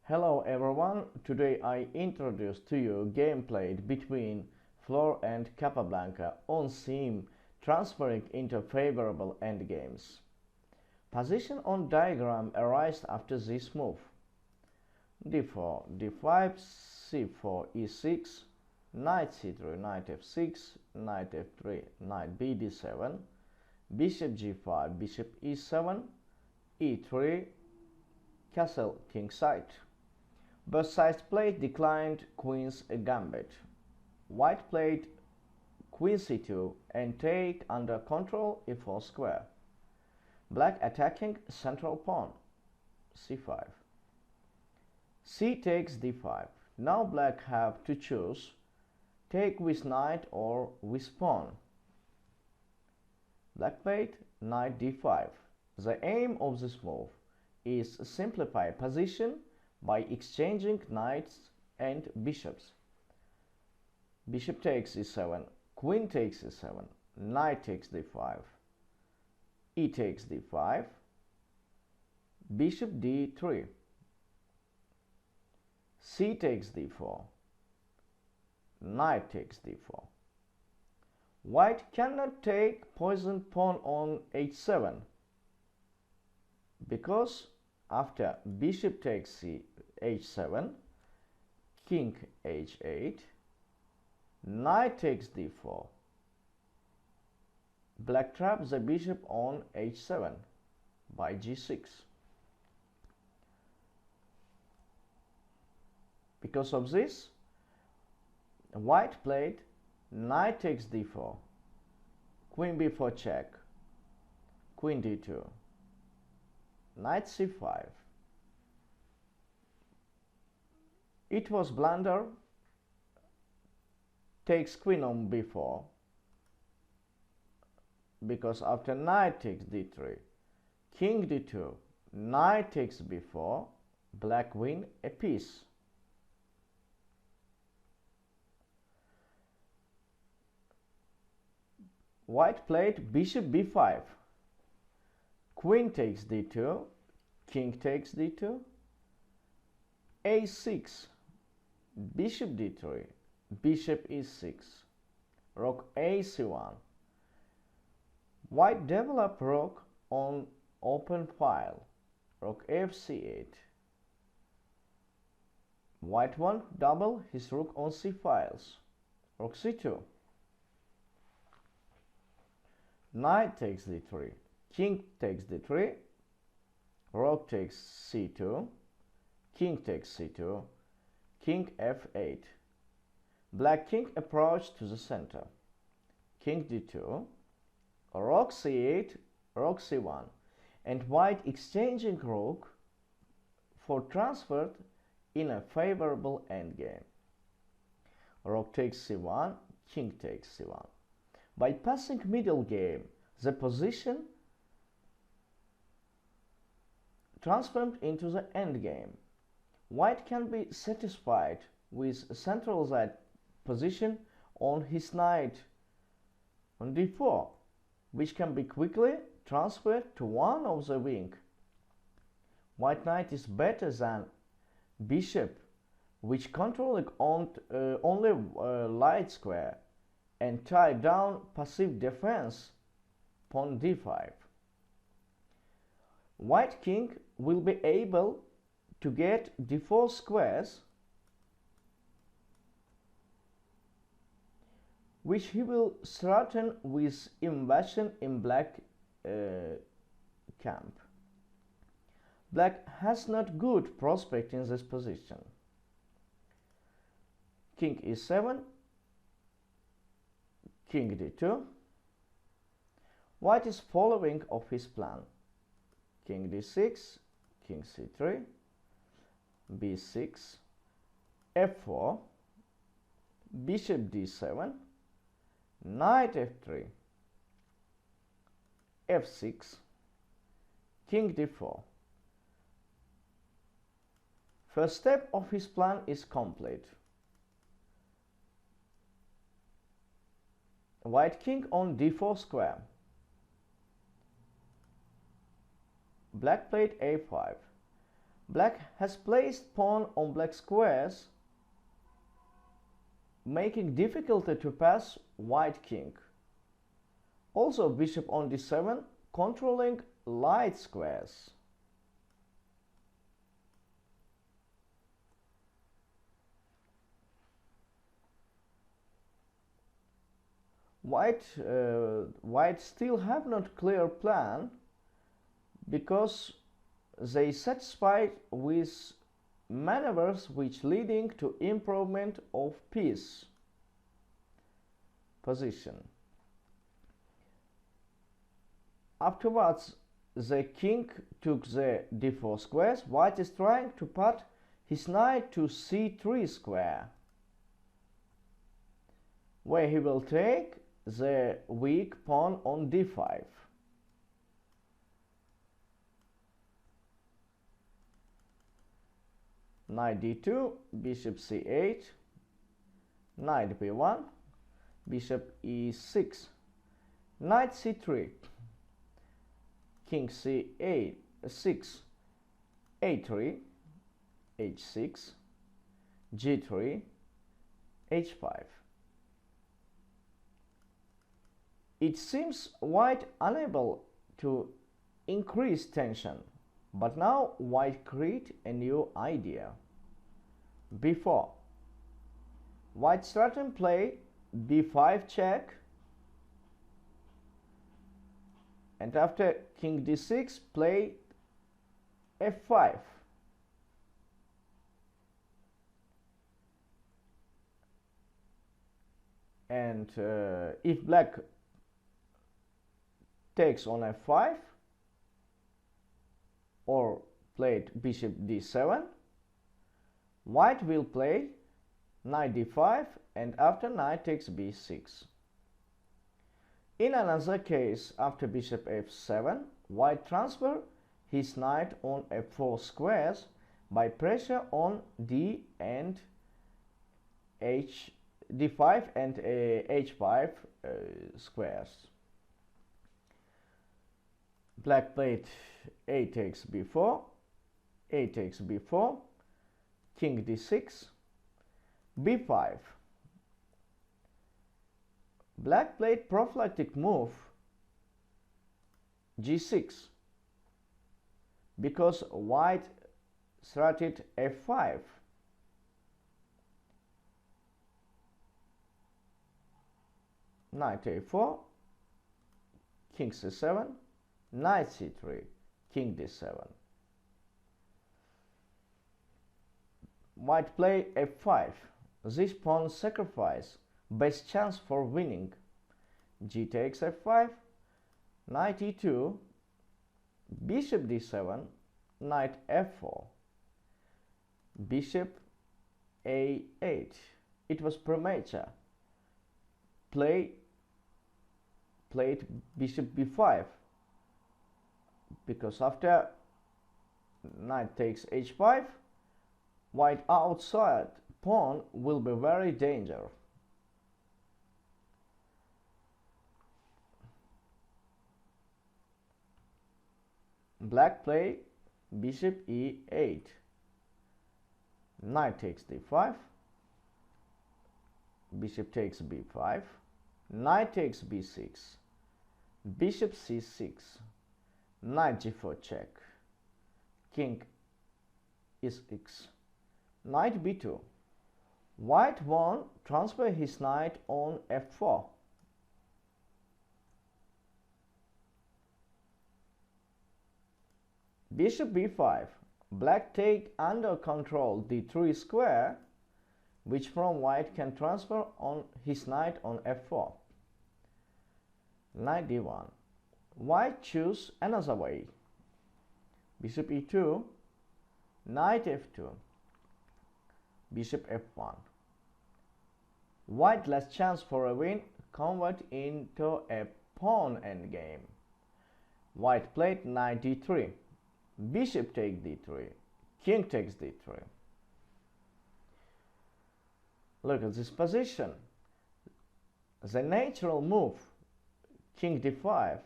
Hello everyone, today I introduce to you gameplay between Flohr and Capablanca on theme transferring into favorable endgames. Position on diagram arises after this move. d4, d5, c4, e6, knight c3, knight f6, knight f3, knight b d7, bishop g5, bishop e7, e3, castle kingside. Both sides played declined queen's gambit. White played queen c2 and take under control e4 square. Black attacking central pawn c5. C takes d5. Now black have to choose take with knight or with pawn. Black played knight d5. The aim of this move is simplify position by exchanging knights and bishops. Bishop takes e7, queen takes e7, knight takes d5, e takes d5, bishop d3, c takes d4, knight takes d4. White cannot take poisoned pawn on h7 because after bishop takes h7, king h8, knight takes d4. Black traps the bishop on h7 by g6. Because of this, white played knight takes d4, queen b4 check, queen d2, knight c5. It was blunder, takes queen on b4 because after knight takes d3, king d2, knight takes b4, black win a piece. White played bishop b5, queen takes d2, king takes d2, a6, bishop d3, bishop e6, rook ac1. White develop rook on open file, rook fc8. White won't double his rook on c files, rook c2. Knight takes d3, king takes d3, rook takes c2, king takes c2, king f8. Black king approach to the center, king d2, rook c8, rook c1, and white exchanging rook for transfer in a favorable endgame. Rook takes c1, king takes c1. By passing middle game, the position transformed into the endgame. White can be satisfied with central side position on his knight on d4, which can be quickly transferred to one of the wing. White knight is better than bishop, which controlling only light square and tie down passive defense pawn d5. White king will be able to get d4 squares, which he will threaten with invasion in black camp. Black has not good prospect in this position. King e7, king d2. White is following of his plan. King d6, king c3, b6, f4, bishop d7, knight f3, f6, king d4. First step of his plan is complete. White king on d4 square. Black played a5. Black has placed pawn on black squares, making difficulty to pass white king. Also bishop on d7, controlling light squares. White still have not clear plan, because they satisfied with maneuvers which leading to improvement of piece position. Afterwards, the king took the d4 squares. White is trying to put his knight to c3 square, where he will take the weak pawn on d5. Knight d2, bishop c8, knight b1, bishop e6, knight c3, king c8, 6, a3, h6, g3, h5. It seems white unable to increase tension, but now white create a new idea. Before, white started play b5 check, and after king d6 play f5. And if black takes on f5 or played bishop d7, white will play knight d5, and after knight takes b6. In another case, after bishop f7, white transfer his knight on f4 squares by pressure on d and d5 and h5 squares. Black played a takes b4, a takes b4, king d6, b5. Black played prophylactic move g6, because white started f5. Knight a4, king c7, knight c3, king d7. White play f5. This pawn sacrifice, best chance for winning. G takes f5, knight e2, bishop d7, knight f4, bishop a8. It was premature. Played bishop b5, because after knight takes h5, white outside pawn will be very dangerous. Black play bishop e8, knight takes d5, bishop takes b5, knight takes b6, bishop c6, knight g4 check, king is x, knight b2. White won, transfer his knight on f4. Bishop b5. Black take under control d3 square, which from white can transfer on his knight on f4. Knight d1. White choose another way. Bishop e2, knight f2, bishop f1. White last chance for a win convert into a pawn endgame. White played knight d3, bishop takes d3, king takes d3. Look at this position. The natural move, king d5,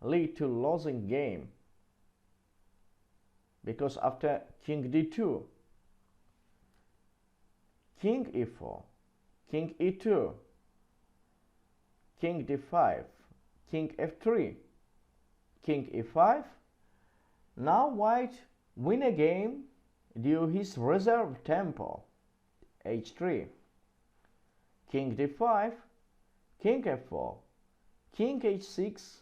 lead to losing game. because after king d2, king e4, king e2, king d5, king f3, king e5. Now white win a game due his reserve tempo. h3, king d5, king f4, king h6,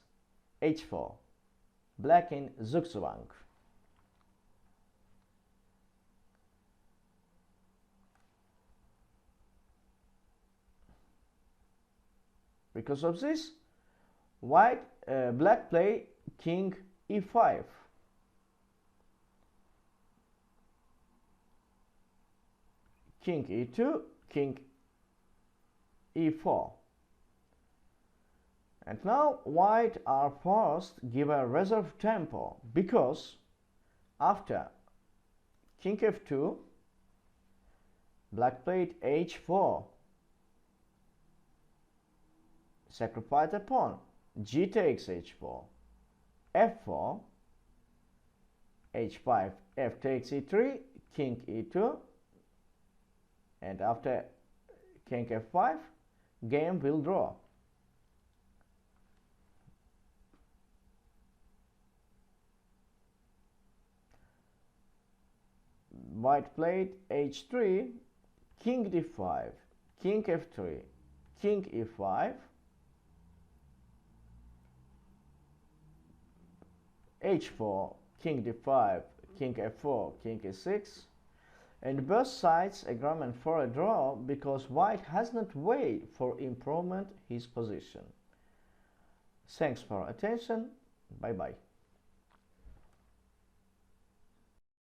h4. Black in Zugzwang. Because of this, black play king e5. King e2, king e4. And now white are forced to give a reserve tempo because after king f2, black played h4, sacrifice a pawn, g takes h4, f4, h5, f takes e3, king e2, and after king f5, game will draw. White played h3, king d5, king f3, king e5, h4, king d5, king f4, king e6, and both sides agreement for a draw because white has not waited for improvement his position. Thanks for attention. Bye bye.